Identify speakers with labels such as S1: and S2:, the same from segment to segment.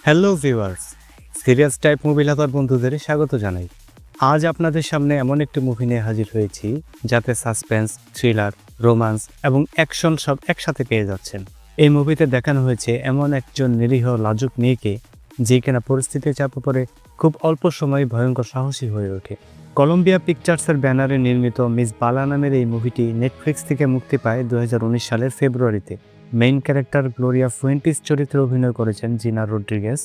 S1: Hello viewers, serious type movie lover বন্ধুদের স্বাগত জানাই। আজ আপনাদের সামনে এমন একটি মুভি নিয়ে হাজির হয়েছি যাতে সাসপেন্স, থ্রিলার, রোমান্স এবং অ্যাকশন সব একসাথে পেয়ে যাচ্ছেন। এই মুভিতে দেখানো হয়েছে এমন একজন নিরীহ লাজুক মেয়েকে যে কিনা পরিস্থিতির চাপে পড়ে খুব অল্প সময়ে ভয়ঙ্কর সাহসী হয়ে ওঠে। কলম্বিয়া পিকচার্সের ব্যানারে নির্মিত মিস বালা নামের এই মুভিটি নেটফ্লিক্স থেকে মুক্তি পায় 2019 সালের ফেব্রুয়ারিতে। মেইন ক্যারেক্টার গ্লোরিয়া ফুয়েন্টিস চরিত্রে অভিনয় করেছেন জিনা রড্রিগেজ।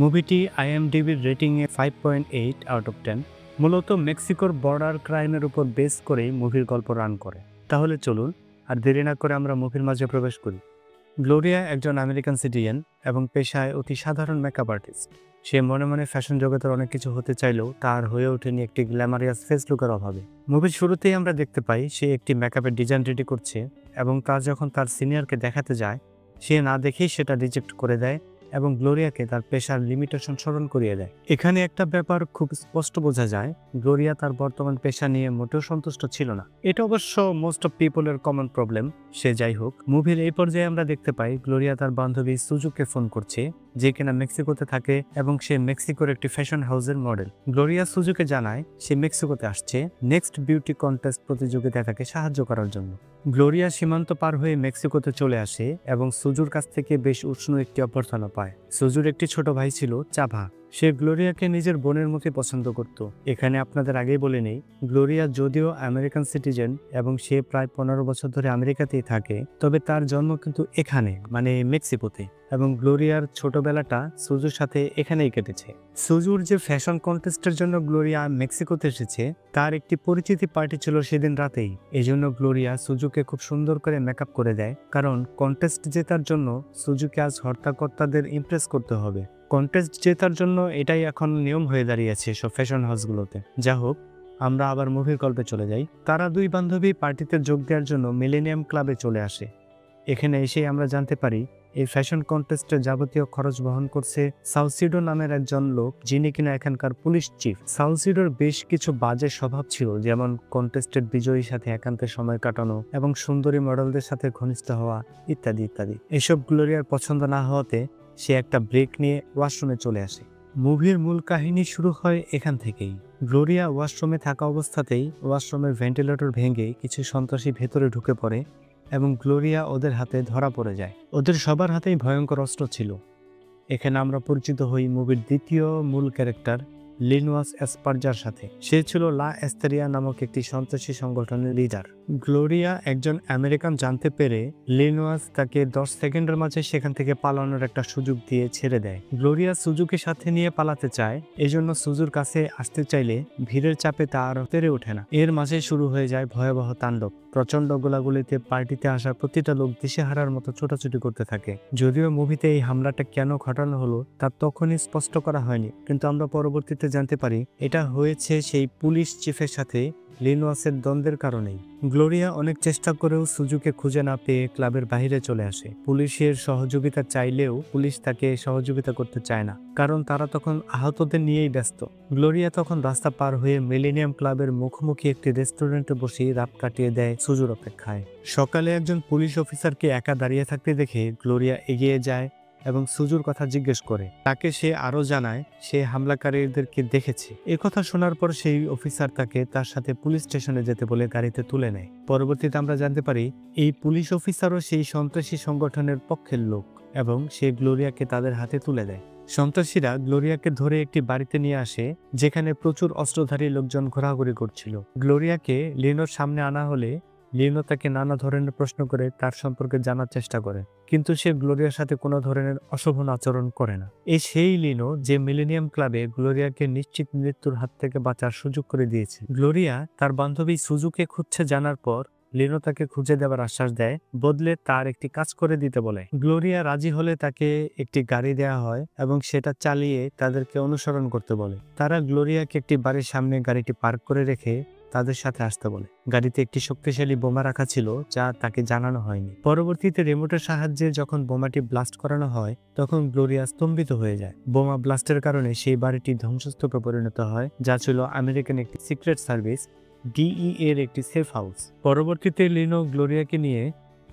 S1: মুভিটি আইএমডিবির রেটিংয়ে 5.8 আউট অফ 10। মূলত মেক্সিকোর বর্ডার ক্রাইমের উপর বেস করেই মুভির গল্প রান করে। তাহলে চলুন আর দেরি না করে আমরা মুভির মাঝে প্রবেশ করি। গ্লোরিয়া একজন আমেরিকান সিটিজেন এবং পেশায় অতি সাধারণ মেকআপ আর্টিস্ট। সে মনে মনে ফ্যাশন জগতের অনেক কিছু হতে চাইলেও তার হয়ে ওঠেনি একটি গ্ল্যামারিয়াস ফেস লুকের অভাবে। মুভির শুরুতেই আমরা দেখতে পাই সে একটি মেকআপের ডিজাইন রেডি করছে এবং তা যখন তার সিনিয়রকে দেখাতে যায় সে না দেখেই সেটা রিজেক্ট করে দেয় এবং গ্লোরিয়াকে তার পেশার লিমিটেশন স্মরণ করিয়ে দেয়। এখানে একটা ব্যাপার খুব স্পষ্ট বোঝা যায়, গ্লোরিয়া তার বর্তমান পেশা নিয়ে মোটেও সন্তুষ্ট ছিল না। এটা অবশ্য মোস্ট অফ পিপলের কমন প্রবলেম। সে যাই হোক, মুভির এই পর্যায়ে আমরা দেখতে পাই গ্লোরিয়া তার বান্ধবী সুজুকে ফোন করছে যে কিনা মেক্সিকোতে থাকে এবং সে মেক্সিকোর একটি ফ্যাশন হাউসের মডেল। গ্লোরিয়া সুজুকে জানায় সে মেক্সিকোতে আসছে নেক্সট বিউটি কন্টেস্ট প্রতিযোগিতায় তাকে সাহায্য করার জন্য। গ্লোরিয়া সীমান্ত পার হয়ে মেক্সিকোতে চলে আসে এবং সুজুর কাছ থেকে বেশ উষ্ণ একটি অভ্যর্থনা পায়। সুজুর একটি ছোট ভাই ছিল চাভা। সে গ্লোরিয়াকে নিজের বোনের মতো পছন্দ করত। এখানে আপনাদের আগেই বলে নেই, গ্লোরিয়া যদিও আমেরিকান সিটিজেন এবং সে প্রায় 15 বছর ধরে আমেরিকাতেই থাকে, তবে তার জন্ম কিন্তু এখানে মানে মেক্সিকোতে এবং গ্লোরিয়ার ছোটবেলাটা সুজুর সাথে এখানেই কেটেছে। সুজুর যে ফ্যাশন কন্টেস্টের জন্য গ্লোরিয়া মেক্সিকোতে এসেছে তার একটি পরিচিতি পার্টি ছিল সেদিন রাতেই। এই জন্য গ্লোরিয়া সুজুকে খুব সুন্দর করে মেকআপ করে দেয়, কারণ কন্টেস্ট জেতার জন্য সুজুকে আজ হর্তাকর্তাদের ইমপ্রেস করতে হবে। কন্টেস্ট জেতার জন্য এটাই এখন নিয়ম হয়ে দাঁড়িয়েছে সব ফ্যাশন হাউসগুলোতে। যা হোক, আমরা আবার মুভির গল্পে চলে যাই। তারা দুই বান্ধবী পার্টিতে যোগ দেওয়ার জন্য মিলেনিয়াম ক্লাবে চলে আসে। এখানে এসেই আমরা জানতে পারি এই ফ্যাশন কন্টেস্টের যাবতীয় খরচ বহন করছে সাউসিডো নামের একজন লোক, যিনি কিনা এখানকার পুলিশ চিফ। সাউসিডোর বেশ কিছু বাজে স্বভাব ছিল, যেমন কন্টেস্টের বিজয়ীর সাথে একান্তে সময় কাটানো এবং সুন্দরী মডেলদের সাথে ঘনিষ্ঠ হওয়া ইত্যাদি ইত্যাদি। এসব গ্লোরিয়ার পছন্দ না হওয়াতে সে একটা ব্রেক নিয়ে ওয়াশরুমে চলে আসে। মুভির মূল কাহিনী শুরু হয় এখান থেকেই। গ্লোরিয়া ওয়াশরুমে থাকা অবস্থাতেই ওয়াশরুমের ভেন্টিলেটর ভেঙে কিছু সন্ত্রাসী ভেতরে ঢুকে পড়ে এবং গ্লোরিয়া ওদের হাতে ধরা পড়ে যায়। ওদের সবার হাতেই ভয়ঙ্কর অস্ত্র ছিল। এখানে আমরা পরিচিত হই মুভির দ্বিতীয় মূল ক্যারেক্টার লিনুয়াস এসপারজার সাথে। সে ছিল লা এস্তেরিয়া নামক একটি সন্ত্রাসী সংগঠনের লিডার। গ্লোরিয়া একজন আমেরিকান জানতে পেরে লিনুয়াস তাকে 10 সেকেন্ডের মাঝে সেখান থেকে পালানোর একটা সুযোগ দিয়ে ছেড়ে দেয়। গ্লোরিয়া সুজুকে সাথে নিয়ে পালাতে চায়, এজন্য সুজুর কাছে আসতে চাইলে ভিড়ের চাপে তা আর পেরে ওঠে না। এর মাঝে শুরু হয়ে যায় ভয়াবহ তাণ্ডব। প্রচন্ড গোলাগুলিতে পার্টিতে আসা প্রতিটা লোক দিশেহারার মতো ছোটাছুটি করতে থাকে। যদিও মুভিতে এই হামলাটা কেন ঘটানো হলো তা তখনই স্পষ্ট করা হয়নি, কিন্তু আমরা পরবর্তীতে জানতে পারি এটা হয়েছে সেই পুলিশ চিফের সাথে লিনুয়াসের দ্বন্দ্বের কারণেই। গ্লোরিয়া অনেক চেষ্টা করেও সুজুকে খুঁজে না পেয়ে ক্লাবের বাইরে চলে আসে। পুলিশের সহযোগিতা চাইলেও পুলিশ তাকে সহযোগিতা করতে চায় না, কারণ তারা তখন আহতদের নিয়েই ব্যস্ত। গ্লোরিয়া তখন রাস্তা পার হয়ে মিলেনিয়াম ক্লাবের মুখোমুখি একটি রেস্টুরেন্টে বসে রাত কাটিয়ে দেয় সুজুর অপেক্ষায়। সকালে একজন পুলিশ অফিসারকে একা দাঁড়িয়ে থাকতে দেখে গ্লোরিয়া এগিয়ে যায় এবং সুজুর কথা জিজ্ঞেস করে। তাকে সে আরো জানায় সে হামলাকারীদেরকে দেখেছে। এ কথা শোনার পর সেই অফিসার তাকে তার সাথে পুলিশ স্টেশনে যেতে বলে গাড়িতে তুলে নেয়। পরবর্তীতে আমরা জানতে পারি এই পুলিশ অফিসারও সেই সন্ত্রাসী সংগঠনের পক্ষের লোক এবং সে গ্লোরিয়াকে তাদের হাতে তুলে দেয়। সন্ত্রাসীরা গ্লোরিয়াকে ধরে একটি বাড়িতে নিয়ে আসে যেখানে প্রচুর অস্ত্রধারী লোকজন ঘোরাঘুরি করছিল। গ্লোরিয়াকে লিনোর সামনে আনা হলে লিনো তাকে নানা ধরনের প্রশ্ন করে তার সম্পর্কে জানার চেষ্টা করে, কিন্তু সে গ্লোরিয়ার সাথে কোনো ধরনের অশোভন আচরণ করে না। এই সেই লিনো যে মিলেনিয়াম ক্লাবে গ্লোরিয়াকে নিশ্চিত মৃত্যুর হাত থেকে বাঁচার সুযোগ করে দিয়েছে। গ্লোরিয়া তার বান্ধবী সুজুকে খুঁজছে জানার পর লিনো তাকে খুঁজে দেওয়ার আশ্বাস দেয়, বদলে তার একটি কাজ করে দিতে বলে। গ্লোরিয়া রাজি হলে তাকে একটি গাড়ি দেওয়া হয় এবং সেটা চালিয়ে তাদেরকে অনুসরণ করতে বলে। তারা গ্লোরিয়াকে একটি বাড়ির সামনে গাড়িটি পার্ক করে রেখে তাদের সাথে আসতে বলে। গাড়িতে একটি শক্তিশালী বোমা রাখা ছিল যা তাকে জানানো হয়নি। পরবর্তীতে রিমোটের সাহায্যে যখন বোমাটি ব্লাস্ট করানো হয় তখন গ্লোরিয়া স্তম্ভিত হয়ে যায়। বোমা ব্লাস্টের কারণে সেই বাড়িটি ধ্বংসস্তূপে পরিণত হয়, যা ছিল আমেরিকান একটি সিক্রেট সার্ভিস ডিই এর একটি সেফ হাউস। পরবর্তীতে লিনো গ্লোরিয়াকে নিয়ে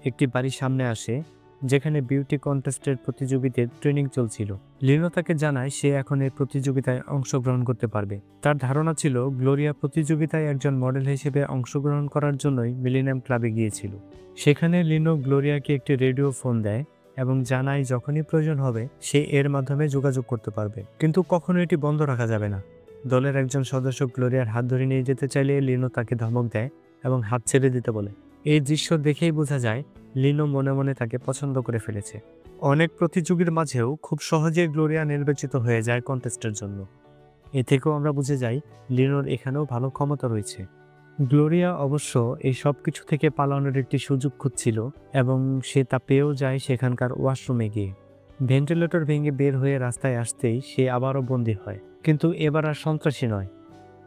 S1: একটি বাড়ির সামনে আসে যেখানে বিউটি কন্টেস্টের প্রতিযোগীদের ট্রেনিং চলছিল। লিনো তাকে জানায় সে এখন এই প্রতিযোগিতায় অংশগ্রহণ করতে পারবে। তার ধারণা ছিল গ্লোরিয়া প্রতিযোগিতায় একজন মডেল হিসেবে অংশগ্রহণ করার জন্যই মিলেনিয়াম ক্লাবে গিয়েছিল। সেখানে লিনো গ্লোরিয়াকে একটি রেডিও ফোন দেয় এবং জানায় যখনই প্রয়োজন হবে সে এর মাধ্যমে যোগাযোগ করতে পারবে, কিন্তু কখনো এটি বন্ধ রাখা যাবে না। দলের একজন সদস্য গ্লোরিয়ার হাত ধরে নিয়ে যেতে চাইলে লিনো তাকে ধমক দেয় এবং হাত ছেড়ে দিতে বলে। এই দৃশ্য দেখেই বোঝা যায় লিনো মনে মনে তাকে পছন্দ করে ফেলেছে। অনেক প্রতিযোগীর মাঝেও খুব সহজে গ্লোরিয়া নির্বাচিত হয়ে যায় কন্টেস্টের জন্য। এ থেকেও আমরা বুঝে যাই লিনোর এখানেও ভালো ক্ষমতা রয়েছে। গ্লোরিয়া অবশ্য এই সব কিছু থেকে পালানোর একটি সুযোগ খুঁজছিল এবং সে তা পেয়েও যায় সেখানকার ওয়াশরুমে গিয়ে। ভেন্টিলেটর ভেঙে বের হয়ে রাস্তায় আসতেই সে আবারও বন্দী হয়, কিন্তু এবার আর সন্ত্রাসী নয়,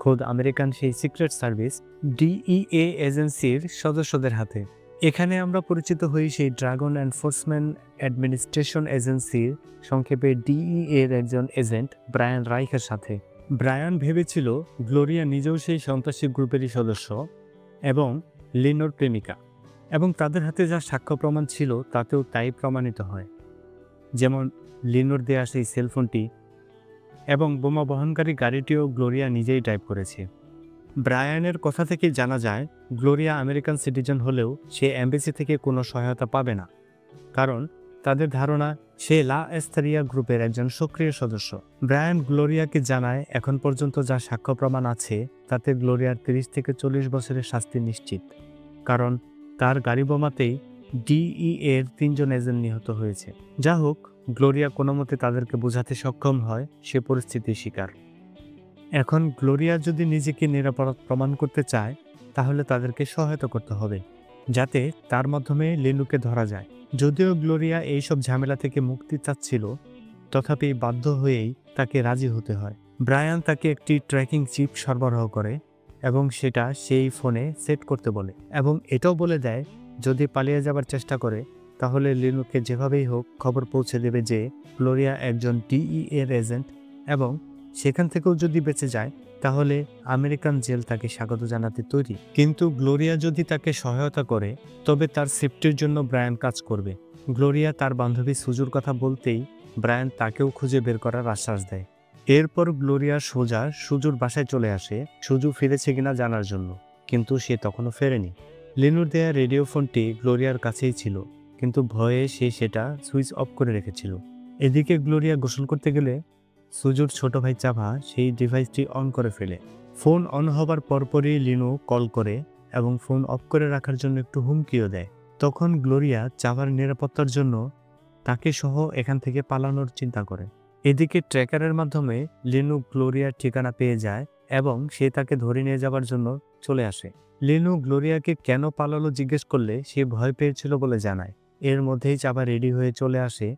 S1: খোদ আমেরিকান সেই সিক্রেট সার্ভিস ডিইএ এজেন্সির সদস্যদের হাতে। এখানে আমরা পরিচিত হই সেই ড্রাগন এনফোর্সমেন্ট অ্যাডমিনিস্ট্রেশন এজেন্সির, সংক্ষেপে ডিইএ এর একজন এজেন্ট ব্রায়ান রাইখের সাথে। ব্রায়ান ভেবেছিল গ্লোরিয়া নিজেও সেই সন্ত্রাসী গ্রুপেরই সদস্য এবং লিনোর প্রেমিকা, এবং তাদের হাতে যা সাক্ষ্য প্রমাণ ছিল তাতেও তাই প্রমাণিত হয়, যেমন লিনোর দেয়া সেই সেলফোনটি এবং বোমা বহনকারী গাড়িটিও গ্লোরিয়া নিজেই ড্রাইভ করেছে। ব্রায়ানের কথা থেকে জানা যায় গ্লোরিয়া আমেরিকান সিটিজেন হলেও সে এমবেসি থেকে কোনো সহায়তা পাবে না, কারণ তাদের ধারণা সে লা এস্তারিয়া গ্রুপের একজন সক্রিয় সদস্য। ব্রায়ান গ্লোরিয়াকে জানায় এখন পর্যন্ত যা সাক্ষ্য প্রমাণ আছে তাতে গ্লোরিয়ার 30 থেকে 40 বছরের শাস্তি নিশ্চিত, কারণ তার গাড়ি বোমাতেই ডিইএ এর 3 জন এজেন্ট নিহত হয়েছে। যা হোক, গ্লোরিয়া কোনো মতে তাদেরকে বোঝাতে সক্ষম হয় সে পরিস্থিতির শিকার। এখন গ্লোরিয়া যদি নিজেকে নিরাপরাধ প্রমাণ করতে চায় তাহলে তাদেরকে সহায়তা করতে হবে, যাতে তার মাধ্যমে লিনুকে ধরা যায়। যদিও গ্লোরিয়া এইসব ঝামেলা থেকে মুক্তি চাচ্ছিল, তথাপি বাধ্য হয়েই তাকে রাজি হতে হয়। ব্রায়ান তাকে একটি ট্র্যাকিং চিপ সরবরাহ করে এবং সেটা সেই ফোনে সেট করতে বলে, এবং এটাও বলে দেয় যদি পালিয়ে যাবার চেষ্টা করে তাহলে লিনুকে যেভাবেই হোক খবর পৌঁছে দেবে যে গ্লোরিয়া একজন ডিইএ এর এজেন্ট, এবং সেখান থেকেও যদি বেঁচে যায় তাহলে আমেরিকান জেল তাকে স্বাগত জানাতে তৈরি। কিন্তু গ্লোরিয়া যদি তাকে সহায়তা করে তবে তার সেফটির জন্য ব্রায়ান কাজ করবে। গ্লোরিয়া তার বান্ধবী সুজুর কথা বলতেই ব্রায়ান তাকেও খুঁজে বের করার আশ্বাস দেয়। এরপর গ্লোরিয়া সোজা সুজুর বাসায় চলে আসে সুজু ফিরেছে কিনা জানার জন্য, কিন্তু সে তখনও ফেরেনি। লিনুর দেয়া রেডিও ফোনটি গ্লোরিয়ার কাছেই ছিল, কিন্তু ভয়ে সে সেটা সুইচ অফ করে রেখেছিল। এদিকে গ্লোরিয়া গোসল করতে গেলে সুজুর ছোট ভাই চাভা সেই ডিভাইসটি অন করে ফেলে। ফোন অন হবার পরপরই লিনু কল করে এবং ফোন অফ করে রাখার জন্য একটু হুমকিও দেয়। তখন গ্লোরিয়া চাভার নিরাপত্তার জন্য তাকে সহ এখান থেকে পালানোর চিন্তা করে। এদিকে ট্র্যাকারের মাধ্যমে লিনু গ্লোরিয়ার ঠিকানা পেয়ে যায় এবং সে তাকে ধরে নিয়ে যাবার জন্য চলে আসে। লিনু গ্লোরিয়াকে কেন পালালো জিজ্ঞেস করলে সে ভয় পেয়েছিল বলে জানায়। এর মধ্যেই চাভা রেডি হয়ে চলে আসে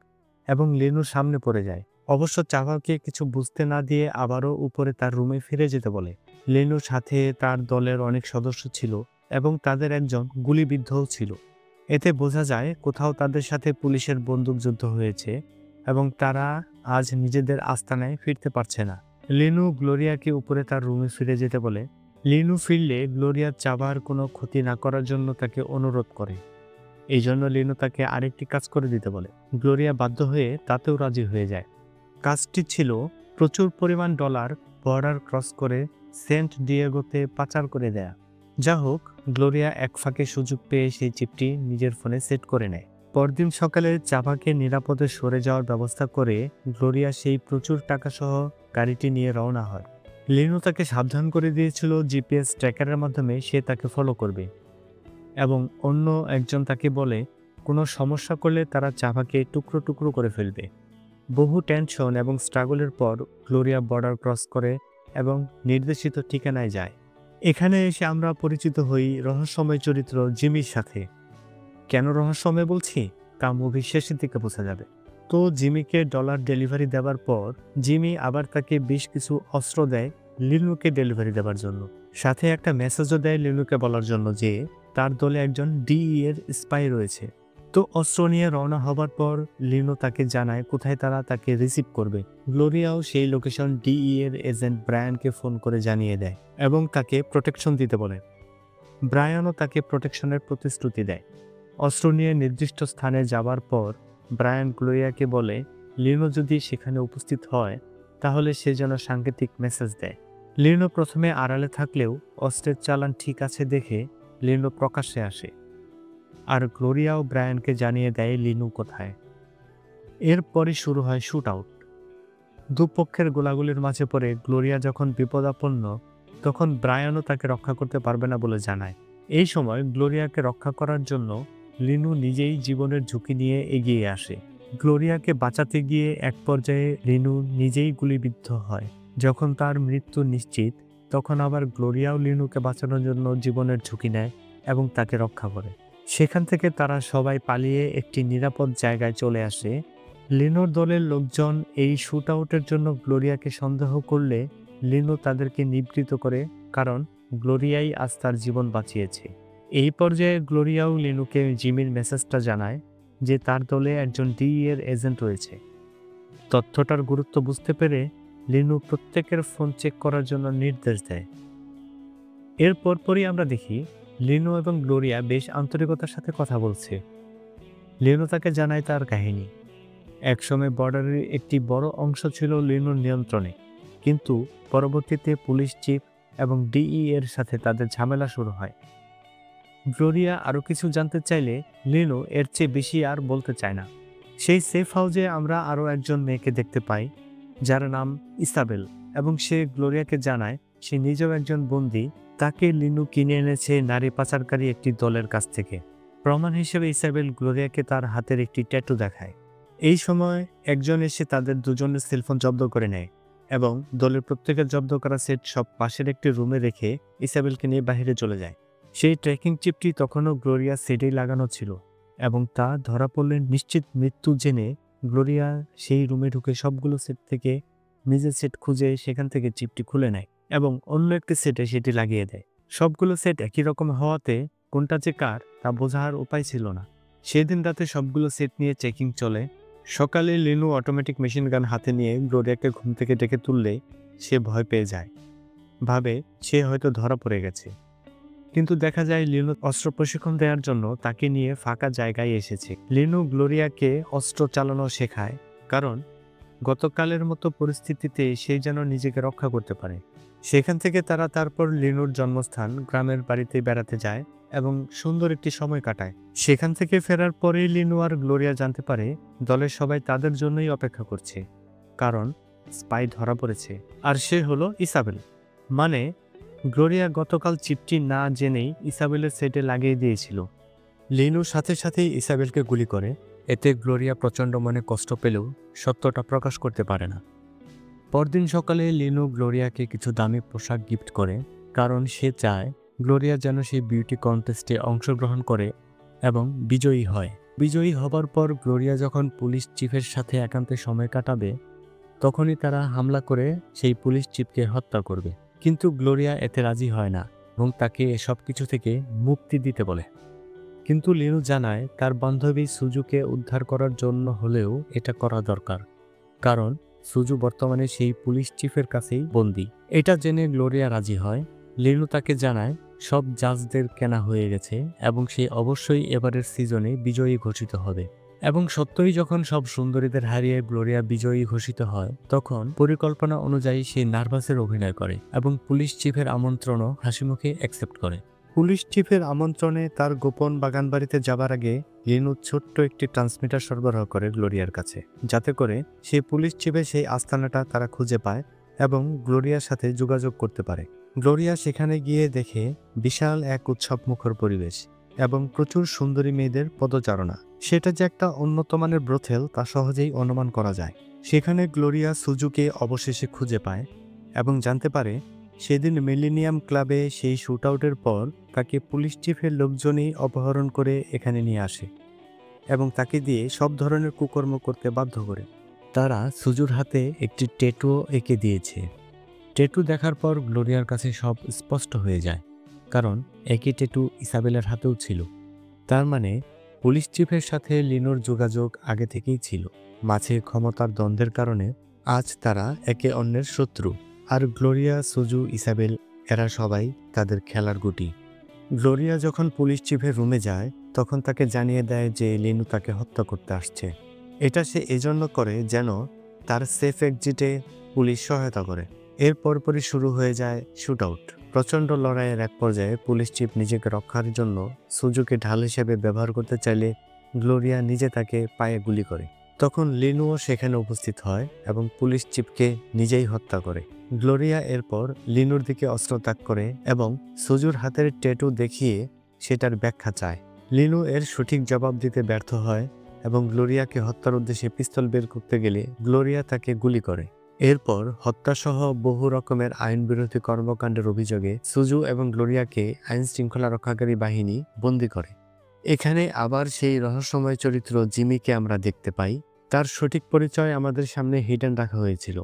S1: এবং লিনুর সামনে পড়ে যায়। অবশ্য চাভাকে কিছু বুঝতে না দিয়ে আবারও উপরে তার রুমে ফিরে যেতে বলে। লিনুর সাথে তার দলের অনেক সদস্য ছিল এবং তাদের একজন গুলিবিদ্ধও ছিল। এতে বোঝা যায় কোথাও তাদের সাথে পুলিশের বন্দুকযুদ্ধ হয়েছে এবং তারা আজ নিজেদের আস্তানায় ফিরতে পারছে না। লিনু গ্লোরিয়াকে উপরে তার রুমে ফিরে যেতে বলে। লিনু ফিরলে গ্লোরিয়া চাভার কোনো ক্ষতি না করার জন্য তাকে অনুরোধ করে। এই জন্য লিনু তাকে আরেকটি কাজ করে দিতে বলে। গ্লোরিয়া বাধ্য হয়ে তাতেও রাজি হয়ে যায়। কাজটি ছিল প্রচুর পরিমাণ ডলার বর্ডার ক্রস করে সেন্ট ডিয়েগোতে পাচার করে দেয়া। যা হোক, গ্লোরিয়া এক ফাঁকে সুযোগ পেয়ে সেই চিপটি নিজের ফোনে সেট করে নেয়। পরদিন সকালে চাভাকে নিরাপদে সরে যাওয়ার ব্যবস্থা করে গ্লোরিয়া সেই প্রচুর টাকা সহ গাড়িটি নিয়ে রওনা হয়। লিনু তাকে সাবধান করে দিয়েছিল জিপিএস ট্র্যাকারের মাধ্যমে সে তাকে ফলো করবে, এবং অন্য একজন তাকে বলে কোনো সমস্যা করলে তারা চাভাকে টুকরো টুকরো করে ফেলবে। বহু টেনশন এবং স্ট্রাগলের পর গ্লোরিয়া বর্ডার ক্রস করে এবং নির্দেশিত ঠিকানায় যায়। এখানে এসে আমরা পরিচিত হই রহস্যময় চরিত্র জিমির সাথে। কেন রহস্যময় বলছি তা মুভির শেষের দিকে বোঝা যাবে। তো জিমিকে ডলার ডেলিভারি দেওয়ার পর জিমি আবার তাকে বেশ কিছু অস্ত্র দেয় লিনুকে ডেলিভারি দেওয়ার জন্য। সাথে একটা মেসেজও দেয় লিনুকে বলার জন্য যে তার দলে একজন ডিই এর স্পাই রয়েছে। তো অস্ত্র নিয়ে রওনা হবার পর লিনু তাকে জানায় কোথায় তারা তাকে রিসিভ করবে। গ্লোরিয়াও সেই লোকেশন ডিই এর এজেন্ট ব্রায়ানকে ফোন করে জানিয়ে দেয় এবং তাকে প্রোটেকশন দিতে বলে। ব্রায়ানও তাকে প্রোটেকশনের প্রতিশ্রুতি দেয়। অস্ত্র নিয়ে নির্দিষ্ট স্থানে যাবার পর ব্রায়ান গ্লোরিয়াকে বলে লিনো যদি সেখানে উপস্থিত হয় তাহলে সে যেন সাংকেতিক মেসেজ দেয়। লিনো প্রথমে আড়ালে থাকলেও অস্ত্রের চালান ঠিক আছে দেখে লিনো প্রকাশ্যে আসে, আর গ্লোরিয়াও ব্রায়ানকে জানিয়ে দেয় লিনো কোথায়। এরপরই শুরু হয় শুট আউট। দুপক্ষের গোলাগুলির মাঝে পড়ে গ্লোরিয়া যখন বিপদাপন্ন তখন ব্রায়ানও তাকে রক্ষা করতে পারবে না বলে জানায়। এই সময় গ্লোরিয়াকে রক্ষা করার জন্য লিনু নিজেই জীবনের ঝুঁকি নিয়ে এগিয়ে আসে। গ্লোরিয়াকে বাঁচাতে গিয়ে এক পর্যায়ে লিনু নিজেই গুলিবিদ্ধ হয়। যখন তার মৃত্যু নিশ্চিত তখন আবার গ্লোরিয়াও লিনুকে বাঁচানোর জন্য জীবনের ঝুঁকি নেয় এবং তাকে রক্ষা করে। সেখান থেকে তারা সবাই পালিয়ে একটি নিরাপদ জায়গায় চলে আসে। লিনোর দলের লোকজন এই শুট আউটের জন্য গ্লোরিয়াকে সন্দেহ করলে লিনো তাদেরকে নিবৃত করে, কারণ গ্লোরিয়াই আজ তার জীবন বাঁচিয়েছে। এই পর্যায়ে গ্লোরিয়াও লিনুকে জিমির মেসেজটা জানায় যে তার দলে একজন ডিইএর এজেন্ট রয়েছে। তথ্যটার গুরুত্ব বুঝতে পেরে লিনু প্রত্যেকের ফোন চেক করার জন্য নির্দেশ দেয়। এর পরপরই আমরা দেখি লিনু এবং গ্লোরিয়া বেশ আন্তরিকতার সাথে কথা বলছে। লিনু তাকে জানায় তার কাহিনী। একসময় বর্ডারের একটি বড় অংশ ছিল লিনুর নিয়ন্ত্রণে, কিন্তু পরবর্তীতে পুলিশ চিফ এবং ডিই এর সাথে তাদের ঝামেলা শুরু হয়। গ্লোরিয়া আরও কিছু জানতে চাইলে লিনু এর চেয়ে বেশি আর বলতে চায় না। সেই সেফ হাউসে আমরা আরও একজন মেয়েকে দেখতে পাই যার নাম ইসাবেল, এবং সে গ্লোরিয়াকে জানায় সে নিজেও একজন বন্দী। তাকে লিনু কিনে এনেছে নারী পাচারকারী একটি দলের কাছ থেকে। প্রমাণ হিসেবে ইসাবেল গ্লোরিয়াকে তার হাতের একটি ট্যাটু দেখায়। এই সময় একজন এসে তাদের দুজনের সেলফোন জব্দ করে নেয় এবং দলের প্রত্যেকের জব্দ করা সেট সব পাশের একটি রুমে রেখে ইসাবেলকে নিয়ে বাইরে চলে যায়। সেই ট্র্যাকিং চিপটি তখনও গ্লোরিয়া সেটেই লাগানো ছিল এবং তা ধরা পড়লে নিশ্চিত মৃত্যু জেনে গ্লোরিয়া সেই রুমে ঢুকে সবগুলো সেট থেকে নিজের সেট খুঁজে সেখান থেকে চিপটি খুলে নেয় এবং অন্য একটি সেটে সেটি লাগিয়ে দেয়। সবগুলো সেট একই রকম হওয়াতে কোনটা যে কার তা বোঝার উপায় ছিল না। সেদিন রাতে সবগুলো সেট নিয়ে চেকিং চলে। সকালে লিনু অটোমেটিক মেশিন গান হাতে নিয়ে গ্লোরিয়াকে ঘুম থেকে ডেকে তুললে সে ভয় পেয়ে যায়, ভাবে সে হয়তো ধরা পড়ে গেছে। কিন্তু দেখা যায় লিনু অস্ত্র প্রশিক্ষণ দেওয়ার জন্য তাকে নিয়ে ফাঁকা জায়গায় এসেছে। লিনু গ্লোরিয়াকে অস্ত্র চালানো শেখায়, কারণ গতকালের মতো পরিস্থিতিতে সে যেন নিজেকে রক্ষা করতে পারে। সেখান থেকে তারা তারপর লিনুর জন্মস্থান গ্রামের বাড়িতে বেড়াতে যায় এবং সুন্দর একটি সময় কাটায়। সেখান থেকে ফেরার পরেই লিনু আর গ্লোরিয়া জানতে পারে দলের সবাই তাদের জন্যই অপেক্ষা করছে, কারণ স্পাই ধরা পড়েছে, আর সে হলো ইসাবেল। মানে গ্লোরিয়া গতকাল চিপটি না জেনেই ইসাবেলের সেটে লাগিয়ে দিয়েছিল। লিনু সাথে সাথেই ইসাবেলকে গুলি করে। এতে গ্লোরিয়া প্রচণ্ড মনে কষ্ট পেলেও সত্যটা প্রকাশ করতে পারে না। পরদিন সকালে লিনু গ্লোরিয়াকে কিছু দামি পোশাক গিফট করে, কারণ সে চায় গ্লোরিয়া যেন সেই বিউটি কন্টেস্টে অংশগ্রহণ করে এবং বিজয়ী হয়। বিজয়ী হবার পর গ্লোরিয়া যখন পুলিশ চিফের সাথে একান্তে সময় কাটাবে তখনই তারা হামলা করে সেই পুলিশ চিফকে হত্যা করবে। কিন্তু গ্লোরিয়া এতে রাজি হয় না এবং তাকে এসব কিছু থেকে মুক্তি দিতে বলে। কিন্তু লিনু জানায় তার বান্ধবী সুজুকে উদ্ধার করার জন্য হলেও এটা করা দরকার, কারণ সুজু বর্তমানে সেই পুলিশ চিফের কাছেই বন্দী। এটা জেনে গ্লোরিয়া রাজি হয়। লিনু তাকে জানায় সব জাজদের কেনা হয়ে গেছে এবং সে অবশ্যই এবারের সিজনে বিজয়ী ঘোষিত হবে। এবং সত্যই যখন সব সুন্দরীদের হারিয়ে গ্লোরিয়া বিজয়ী ঘোষিত হয় তখন পরিকল্পনা অনুযায়ী সে নার্ভাসের অভিনয় করে এবং পুলিশ চিফের আমন্ত্রণও হাসিমুখে অ্যাকসেপ্ট করে। পুলিশ চিফের আমন্ত্রণে তার গোপন বাগানবাড়িতে যাবার আগে লিনু ছোট্ট একটি ট্রান্সমিটার সরবরাহ করে গ্লোরিয়ার কাছে, যাতে করে সেই পুলিশ চিফের সেই আস্তানাটা তারা খুঁজে পায় এবং গ্লোরিয়ার সাথে যোগাযোগ করতে পারে। গ্লোরিয়া সেখানে গিয়ে দেখে বিশাল এক উৎসবমুখর পরিবেশ এবং প্রচুর সুন্দরী মেয়েদের পদচারণা। সেটা যে একটা উন্নত মানের ব্রথেল তা সহজেই অনুমান করা যায়। সেখানে গ্লোরিয়া সুজুকে অবশেষে খুঁজে পায় এবং জানতে পারে সেদিন মিলেনিয়াম ক্লাবে সেই শুট আউটের পর তাকে পুলিশ চিফের লোকজনই অপহরণ করে এখানে নিয়ে আসে এবং তাকে দিয়ে সব ধরনের কুকর্ম করতে বাধ্য করে। তারা সুজুর হাতে একটি ট্যাটুও এঁকে দিয়েছে। ট্যাটু দেখার পর গ্লোরিয়ার কাছে সব স্পষ্ট হয়ে যায়, কারণ একই ট্যাটু ইসাবেলের হাতেও ছিল। তার মানে পুলিশ চিফের সাথে লিনোর যোগাযোগ আগে থেকেই ছিল। মাঝে ক্ষমতার দ্বন্দ্বের কারণে আজ তারা একে অন্যের শত্রু। আর গ্লোরিয়া, সুজু, ইসাবেল এরা সবাই তাদের খেলার গুটি। গ্লোরিয়া যখন পুলিশ চিফের রুমে যায় তখন তাকে জানিয়ে দেয় যে লিনু তাকে হত্যা করতে আসছে। এটা সে এজন্য করে যেন তার সেফ এক্সিটে পুলিশ সহায়তা করে। এর পরপরই শুরু হয়ে যায় শুট আউট। প্রচণ্ড লড়াইয়ের এক পর্যায়ে পুলিশ চিফ নিজেকে রক্ষার জন্য সুজুকে ঢাল হিসেবে ব্যবহার করতে চাইলে গ্লোরিয়া নিজে তাকে পায়ে গুলি করে। তখন লিনুও সেখানে উপস্থিত হয় এবং পুলিশ চিফকে নিজেই হত্যা করে। গ্লোরিয়া এরপর লিনুর দিকে অস্ত্র তাক করে এবং সুজুর হাতের ট্যাটু দেখিয়ে সেটার ব্যাখ্যা চায়। লিনু এর সঠিক জবাব দিতে ব্যর্থ হয় এবং গ্লোরিয়াকে হত্যার উদ্দেশ্যে পিস্তল বের করতে গেলে গ্লোরিয়া তাকে গুলি করে। এরপর হত্যাসহ বহু রকমের আইনবিরোধী কর্মকাণ্ডের অভিযোগে সুজু এবং গ্লোরিয়াকে আইন শৃঙ্খলা রক্ষাকারী বাহিনী বন্দী করে। এখানে আবার সেই রহস্যময় চরিত্র জিমিকে আমরা দেখতে পাই। তার সঠিক পরিচয় আমাদের সামনে হিডেন রাখা হয়েছিল।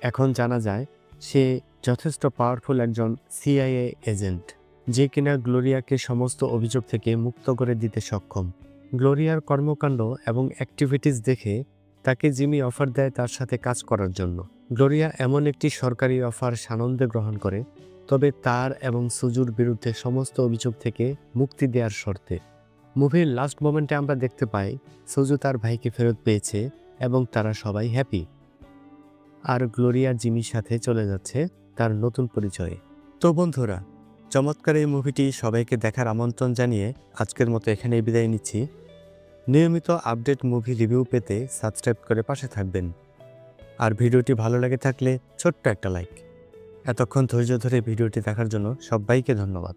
S1: এখন জানা যায় সে যথেষ্ট পাওয়ারফুল একজন সিআইএ এজেন্ট, যে কিনা গ্লোরিয়াকে সমস্ত অভিযোগ থেকে মুক্ত করে দিতে সক্ষম। গ্লোরিয়ার কর্মকাণ্ড এবং অ্যাক্টিভিটিস দেখে তাকে জিমি অফার দেয় তার সাথে কাজ করার জন্য। গ্লোরিয়া এমন একটি সরকারি অফার সানন্দে গ্রহণ করে, তবে তার এবং সুজুর বিরুদ্ধে সমস্ত অভিযোগ থেকে মুক্তি দেওয়ার শর্তে। মুভির লাস্ট মোমেন্টে আমরা দেখতে পাই সুজু তার ভাইকে ফেরত পেয়েছে এবং তারা সবাই হ্যাপি। আর গ্লোরিয়া জিমির সাথে চলে যাচ্ছে তার নতুন পরিচয়ে। তো বন্ধুরা, চমৎকার এই মুভিটি সবাইকে দেখার আমন্ত্রণ জানিয়ে আজকের মতো এখানেই বিদায় নিচ্ছি। নিয়মিত আপডেট মুভি রিভিউ পেতে সাবস্ক্রাইব করে পাশে থাকবেন। আর ভিডিওটি ভালো লেগে থাকলে ছোট্ট একটা লাইক। এতক্ষণ ধৈর্য ধরে ভিডিওটি দেখার জন্য সবাইকে ধন্যবাদ।